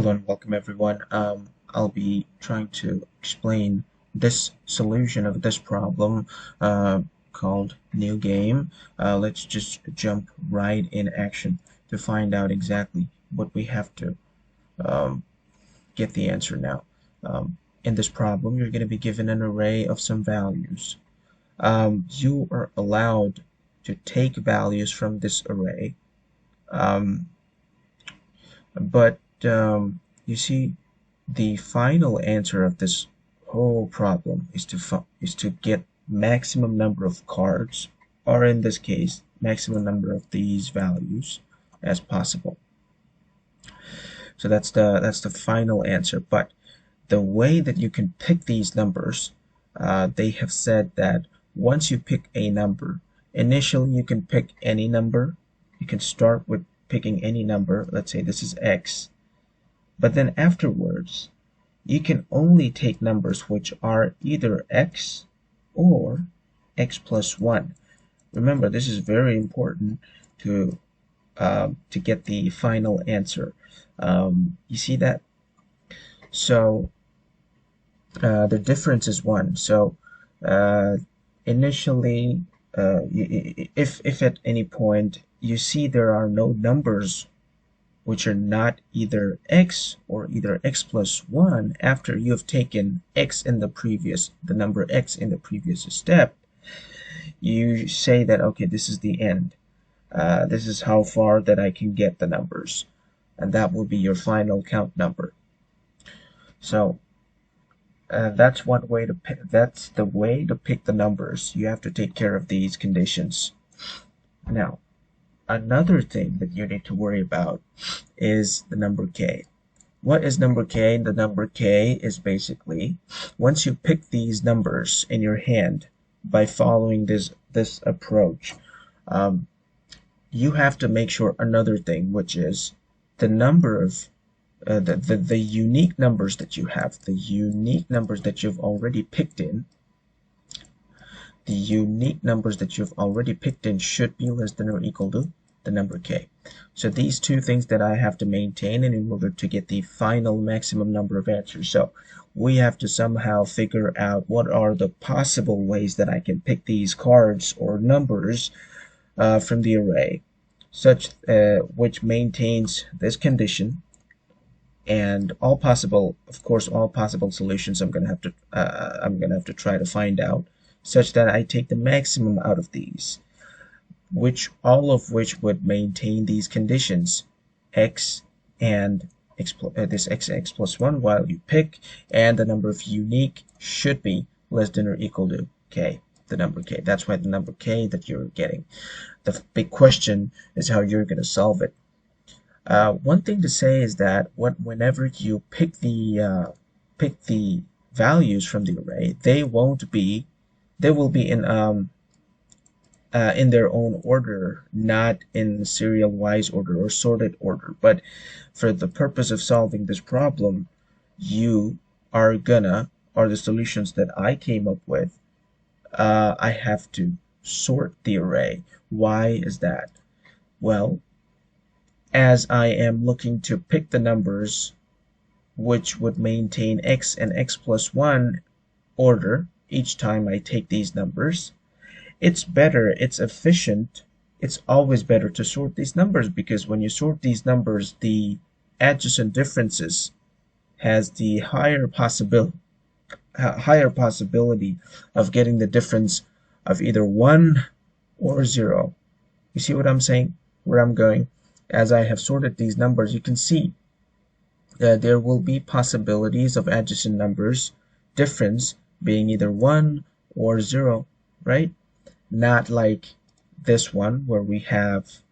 Hello and welcome everyone. I'll be trying to explain this solution of this problem called new game. Let's just jump right in action to find out exactly what we have to um, get the answer now. In this problem, you're going to be given an array of some values. You are allowed to take values from this array, um, but you see, the final answer of this whole problem is to get maximum number of cards, or in this case, maximum number of these values as possible. So that's the final answer. But the way that you can pick these numbers, they have said that once you pick a number, initially you can pick any number. You can start with picking any number. Let's say this is x. But then afterwards, you can only take numbers which are either x or x plus 1. Remember, this is very important to get the final answer. You see that? So the difference is 1. So uh, initially, if at any point you see there are no numbers which are not either x or either x plus 1 after you have taken the number x in the previous step, you say that, okay, this is the end. This is how far that I can get the numbers. And that will be your final count number. So that's one way to pick. That's the way to pick the numbers. You have to take care of these conditions. Now, another thing that you need to worry about is the number k. What is number k? The number k is basically once you pick these numbers in your hand by following this approach, you have to make sure another thing, which is the number of the unique numbers that you have, the unique numbers that you've already picked in, the unique numbers that you've already picked in should be less than or equal to the number k. So these two things that I have to maintain in order to get the final maximum number of answers. So we have to somehow figure out what are the possible ways that I can pick these cards or numbers from the array, such which maintains this condition, and all possible, of course, all possible solutions I'm gonna have to try to find out, such that I take the maximum out of these, all of which would maintain these conditions, x and this x plus 1 while you pick, and the number of unique should be less than or equal to k, the number k. That's why the number k that you're getting. The big question is how you're going to solve it. One thing to say is that whenever you pick the values from the array, they will be in their own order, not in serial wise order or sorted order. But for the purpose of solving this problem, you are gonna, or the solutions that I came up with, I have to sort the array. Why is that? Well, as I am looking to pick the numbers which would maintain x and x plus 1 order each time I take these numbers, it's better, it's efficient, it's always better to sort these numbers, because when you sort these numbers, the adjacent differences has the higher possibility of getting the difference of either 1 or 0. You see what I'm saying? Where I'm going? As I have sorted these numbers, you can see that there will be possibilities of adjacent numbers difference being either 1 or 0, right? Not like this one where we have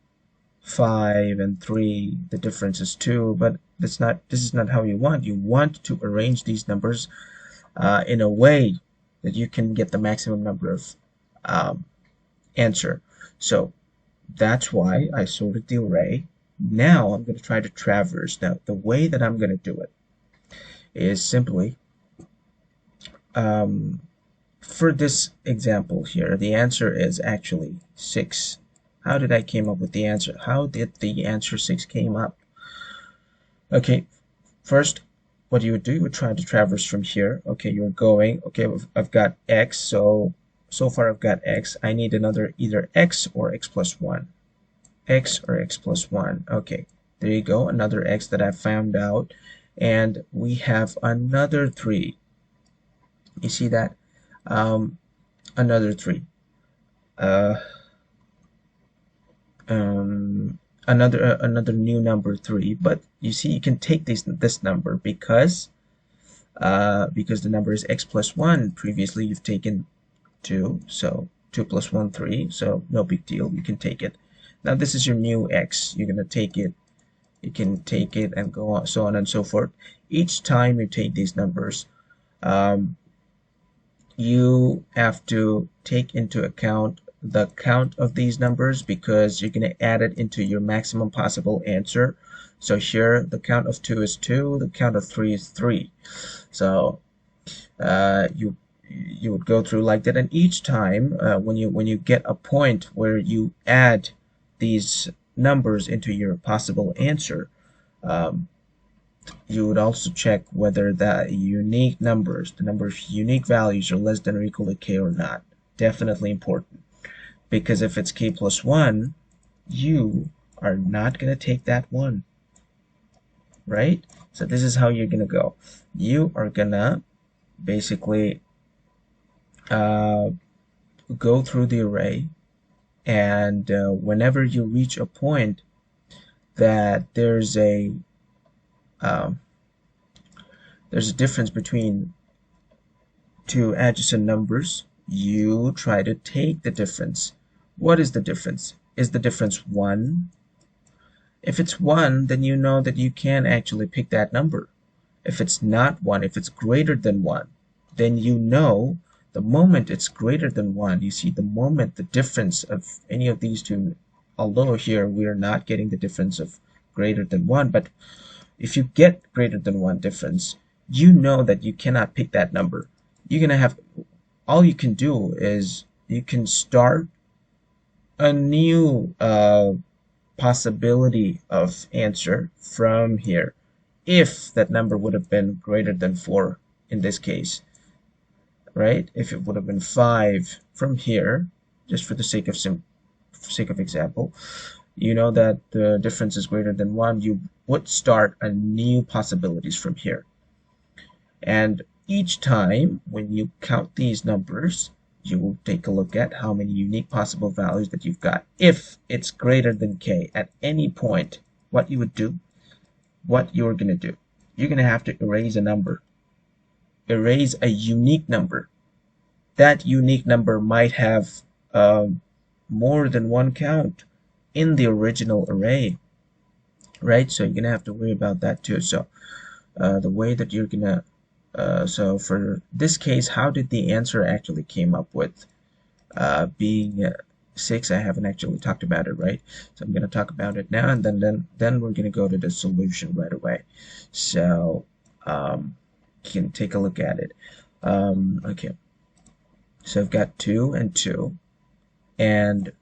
5 and 3, the difference is 2, but this is not how you want. You want to arrange these numbers in a way that you can get the maximum number of answer. So that's why I sorted the array. Now I'm going to try to traverse. Now the way that I'm going to do it is simply, for this example here, the answer is actually 6. How did I came up with the answer? How did the answer 6 came up? Okay, First, what you would do, you would try to traverse from here. Okay, you're going. Okay, I've got x, so far I've got x. I need another either x or x plus 1. X or x plus 1. Okay, there you go, another x that I found out. And we have another 3. You see that? Another 3. Uh, another new number 3. But you see, you can take this number because the number is x plus 1. Previously, you've taken 2, so 2 plus 1, 3. So no big deal. You can take it. Now this is your new x. You're gonna take it. You can take it and go on, so on and so forth. Each time you take these numbers, you have to take into account the count of these numbers because you're going to add it into your maximum possible answer. So here the count of 2 is 2, the count of 3 is 3. So you would go through like that, and each time when you get a point where you add these numbers into your possible answer, you would also check whether the unique numbers, the number of unique values, are less than or equal to k or not. Definitely important, because if it's k plus 1, you are not going to take that 1, right? So this is how you're going to go. You are going to basically go through the array, and whenever you reach a point that there's a difference between two adjacent numbers, you try to take the difference. What is the difference? Is the difference 1? If it's 1, then you know that you can actually pick that number. If it's not 1, if it's greater than 1, then you know the moment it's greater than 1, you see the moment the difference of any of these two, although here we are not getting the difference of greater than 1, but if you get greater than 1 difference, you know that you cannot pick that number. You're going to have, all you can do is you can start a new possibility of answer from here if that number would have been greater than 4 in this case, right? If it would have been 5 from here, just for the sake of example, you know that the difference is greater than 1, you would start a new possibilities from here. And each time when you count these numbers, you will take a look at how many unique possible values that you've got. If it's greater than k at any point, what you would do, what you're going to do, you're going to have to erase a number. Erase a unique number. That unique number might have more than one count in the original array, right? So you're going to have to worry about that too. So the way that you're going to so for this case, how did the answer actually came up with being 6? I haven't actually talked about it, right? So I'm going to talk about it now, and then we're going to go to the solution right away. So you can take a look at it. Okay, so I've got 2 and 2, and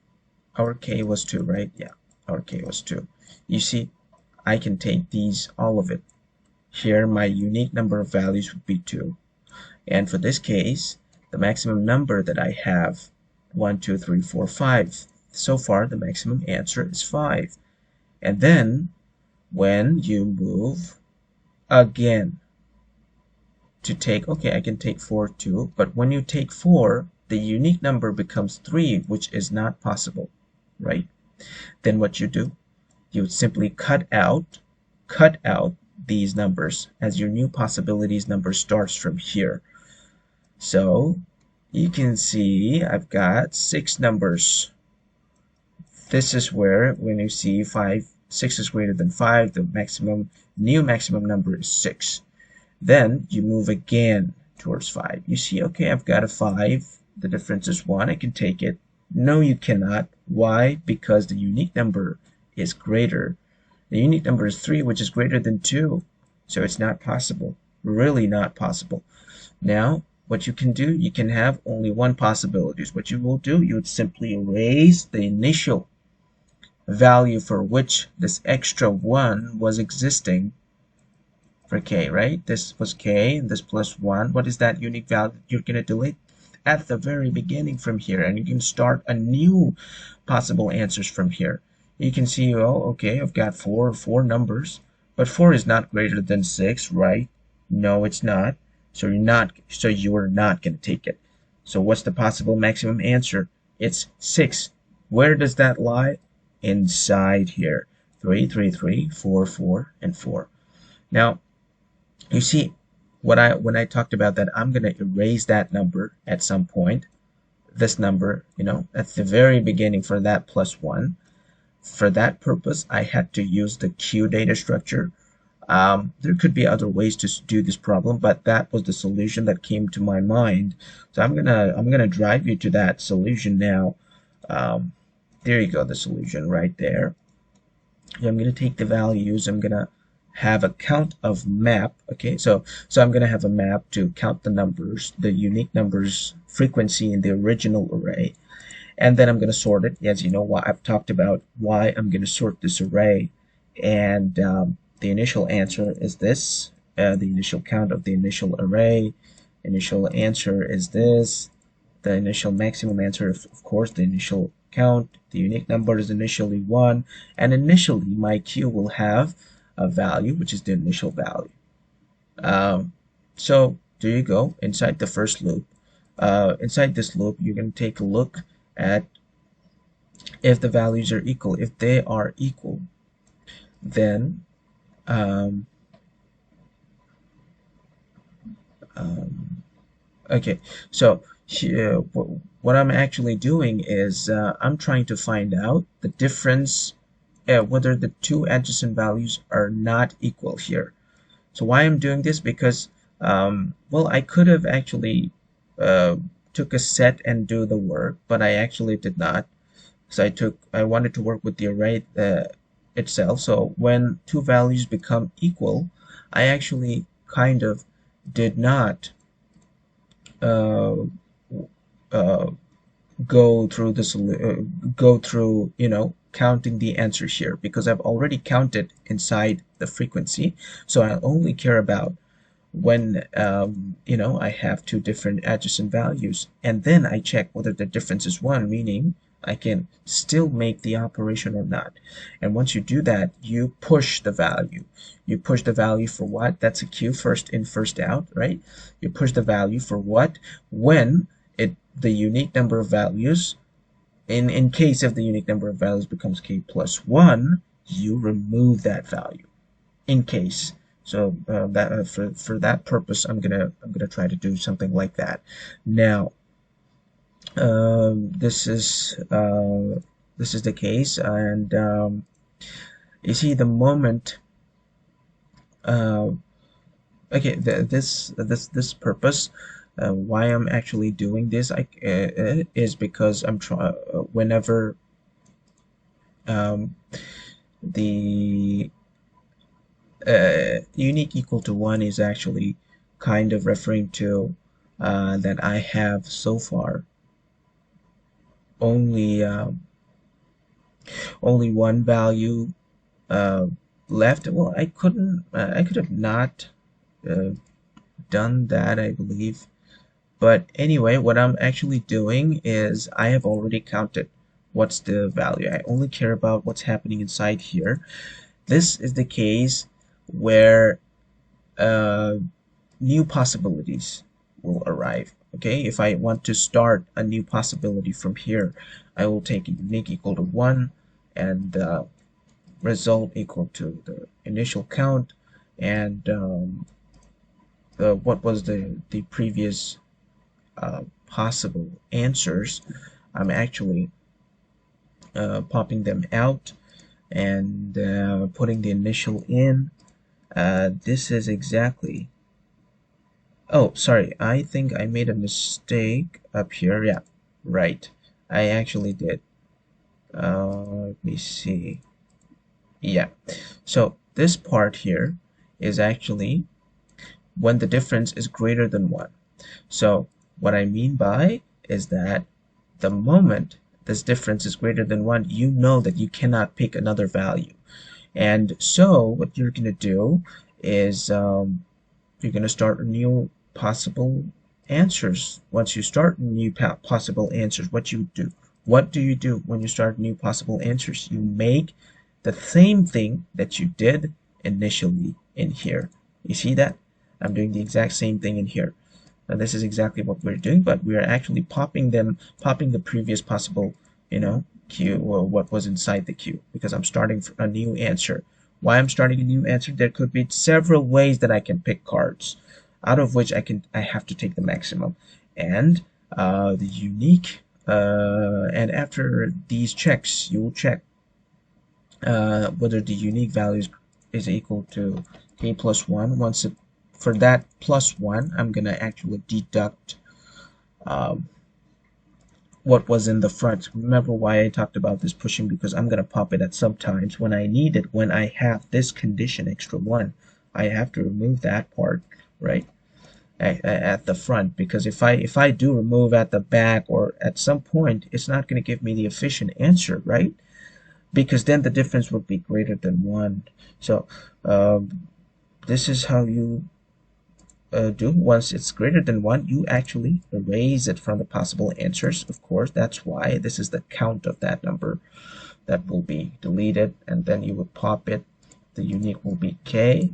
our k was 2, right? Yeah, our k was 2. You see, I can take these, all of it. Here, my unique number of values would be 2. And for this case, the maximum number that I have, 1, 2, 3, 4, 5. So far, the maximum answer is 5. And then, when you move again to take, okay, I can take 4 too, but when you take 4, the unique number becomes 3, which is not possible, right? Then what you do, you would simply cut out these numbers, as your new possibilities number starts from here. So you can see I've got 6 numbers. This is where when you see 6 is greater than 5, the new maximum number is 6. Then you move again towards 5. You see, okay, I've got a 5. The difference is 1. I can take it. No, you cannot. Why? Because the unique number is greater. The unique number is 3, which is greater than 2. So it's not possible. Really not possible. Now, what you can do, you can have only one possibility. What you will do, you would simply erase the initial value for which this extra 1 was existing, for k, right? This was k, and this plus 1. What is that unique value? You're going to delete at the very beginning from here, and you can start a new possible answers from here. You can see, oh, okay, I've got four numbers, but 4 is not greater than 6, right? No, it's not. So you're not going to take it. So what's the possible maximum answer? It's 6. Where does that lie? Inside here. 3, 3, 3, 4, 4, and 4. Now, you see, when I talked about that, I'm going to erase that number at some point. This number, at the very beginning for that plus 1. For that purpose, I had to use the Q data structure. There could be other ways to do this problem, but that was the solution that came to my mind. So I'm gonna drive you to that solution now. There you go, the solution right there. I'm gonna take the values. I'm gonna have a count of map. Okay, so I'm gonna have a map to count the numbers, the unique numbers frequency in the original array, and then I'm going to sort it. As you know, why I've talked about why I'm going to sort this array, and the initial answer is this. The initial count of the initial array. Initial answer is this. The initial maximum answer, of course, the initial count. The unique number is initially 1, and initially my Q will have a value, which is the initial value. So there you go, inside the first loop. Inside this loop, you're going to take a look at if the values are equal. If they are equal, then okay, so here, what I'm actually doing is I'm trying to find out the difference, whether the two adjacent values are not equal here. So why I'm doing this? Because well, I could have actually took a set and do the work, but I actually did not. So I wanted to work with the array itself. So when two values become equal, I actually kind of did not uh, uh, go through counting the answers here, because I've already counted inside the frequency. So I only care about when I have two different adjacent values, and then I check whether the difference is 1, meaning I can still make the operation or not. And once you do that, you push the value. You push the value for what? That's a Q, first in, first out, right? You push the value for what? When the unique number of values, in case if the unique number of values becomes K plus 1, you remove that value. In case. So that for that purpose, I'm gonna try to do something like that. Now, this is the case, and you see the moment. Okay, this purpose. Why I'm actually doing this is because I'm trying whenever the unique equal to 1 is actually kind of referring to that I have so far only one value left. Well, I could have not done that, I believe. But anyway, what I'm actually doing is I have already counted what's the value. I only care about what's happening inside here. This is the case where new possibilities will arrive. Okay, if I want to start a new possibility from here, I will take unique equal to 1 and result equal to the initial count, and what was the previous possible answers. I'm actually popping them out and putting the initial in. This is exactly, oh, sorry, I think I made a mistake up here. Yeah, right, I actually did. Let me see. Yeah, so this part here is actually when the difference is greater than 1. So what I mean by is that the moment this difference is greater than 1, you know that you cannot pick another value. And so what you're going to do is you're going to start a new possible answers. Once you start new possible answers, what you do? What do you do when you start new possible answers? You make the same thing that you did initially in here. You see that? I'm doing the exact same thing in here. Now this is exactly what we're doing, but we are actually popping the previous possible, queue or what was inside the queue because I'm starting a new answer. Why I'm starting a new answer? There could be several ways that I can pick cards, out of which I have to take the maximum, and the unique. And after these checks, you will check whether the unique value is equal to k plus 1. For that plus 1, I'm going to actually deduct um, what was in the front. Remember why I talked about this pushing, because I'm going to pop it at sometimes when I need it, when I have this condition extra 1. I have to remove that part, right, at the front, because if I do remove at the back or at some point, it's not going to give me the efficient answer, right? Because then the difference would be greater than 1. So this is how you do. Once it's greater than 1, you actually erase it from the possible answers. Of course, that's why this is the count of that number that will be deleted, and then you would pop it. The unique will be k.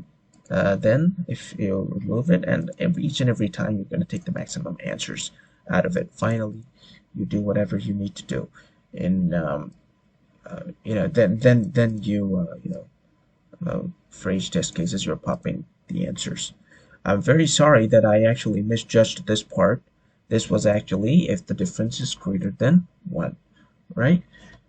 Then if you remove it, and each and every time you're going to take the maximum answers out of it. Finally, you do whatever you need to do. In then you for each test cases you're popping the answers. I'm very sorry that I actually misjudged this part. This was actually if the difference is greater than 1, right?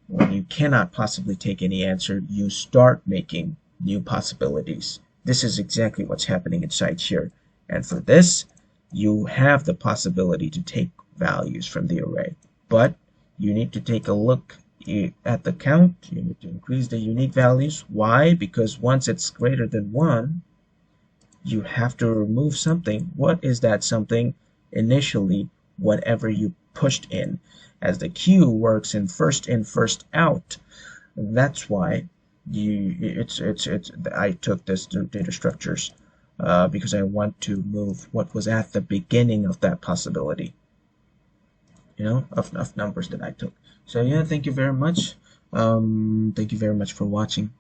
When you cannot possibly take any answer, you start making new possibilities. This is exactly what's happening inside here. And for this, you have the possibility to take values from the array. But you need to take a look at the count. You need to increase the unique values. Why? Because once it's greater than 1, you have to remove something. What is that something? Initially, whatever you pushed in. As the queue works in, first out, that's why I took this to data structures because I want to move what was at the beginning of that possibility, of numbers that I took. So yeah, thank you very much. Thank you very much for watching.